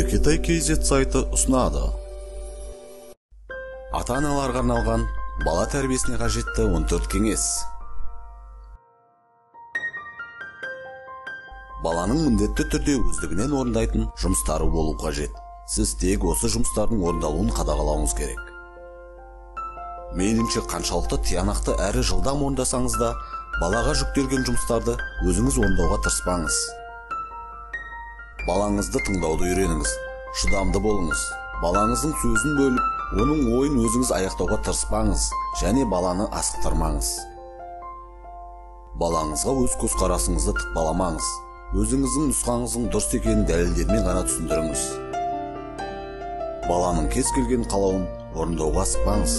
Еркетай KZ сайты ұсынады. Ата-аналарға арналған бала тәрбиесіне қажетті 14 кеңес. Баланың міндетті түрде өздігінен орындайтын жұмыстары болу қажет. Сіз тек осы жұмыстардың орындалуын қадағалауыңыз керек. Мейлінше қаншалықты тиянақты әрі жылдам орындасаңыз да, балаға жүктелген жұмыстарды өзіңіз орындауға тырыспаңыз. Балаңызды тыңдауды үйреніңіз, шыдамды болыңыз. Балаңыздың сөзін бөліп, оның ойын өзіңіз аяқтауға тырыспаңыз және баланы асықтырмаңыз. Балаңызға өз көзқарасыңызды тықпаламаңыз. Өзіңіздің нұсқаңыздың дұрыс екенін дәлелдермен ғана түсіндіріңіз. Баланың кез келген қалауын орындауға асықпаңыз.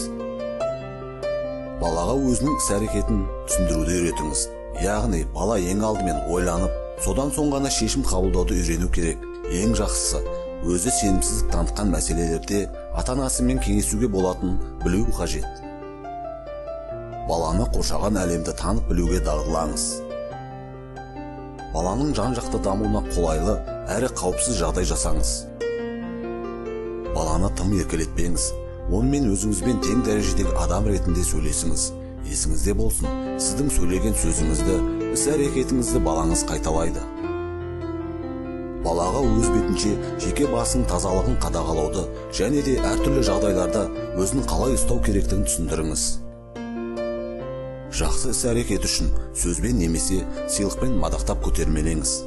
Балаға өзінің іс-әрекетін түсіндіруді үйретіңіз. Яғни бала ең алдымен ойланып, содан соң ғана шешім қабылдауды үйрену керек. Ең жақсысы, өзі сенімсіздік танытқан мәселелерде ата-анасымен кеңесуге болатын білу қажет. Баланы қоршаған әлемді танып білуге дағдылаңыз. Баланың жан-жақты дамуына қолайлы әрі қауіпсіз жағдай жасаңыз. Баланы тым еркелетпеңіз. Онымен өзіңізбен тең дәрежедегі адам ретінде сөйлесіңіз. Есіңізде болсын, сіздің сөйлеген сөзіңізді, іс-әрекетіңізді балаңыз қайталайды. Балаға өз бетінше жеке басының тазалығын қадағалауды және де әртүрлі жағдайларда өзін қалай ұстау керектігін түсіндіріңіз. Жақсы іс-әрекет үшін сөзбен немесе сыйлықпен мадақтап көтермелеңіз.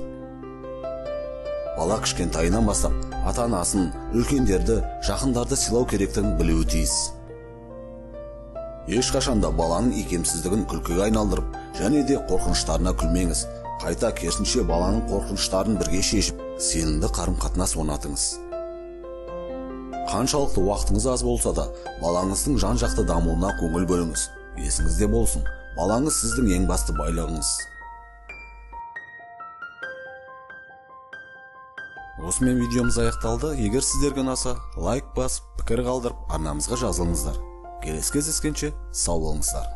Бала кішкентайынан бастап ата-анасын, үлкендерді, жақындарды сыйлау керектігін білуі тиіс. Ешқашанда баланың икемсіздігін күлкіге айналдырып, және де қорқыныштарына күлмеңіз. Қайта керісінше баланың қорқыныштарын бірге шешіп, сенімді қарым-қатынас орнатыңыз. Қаншалықты уақытыңыз аз болса да, балаңыздың жан-жақты дамуына көңіл бөліңіз. Есіңізде болсын, балаңыз сіздің ең басты байлығыңыз. Осымен видеомыз аяқталды. Егер сіздерге ұнаса, лайк басып, пікір қалдырып, арнамызға жазылыңыздар. Келесі кездескенше сау болыңыздар.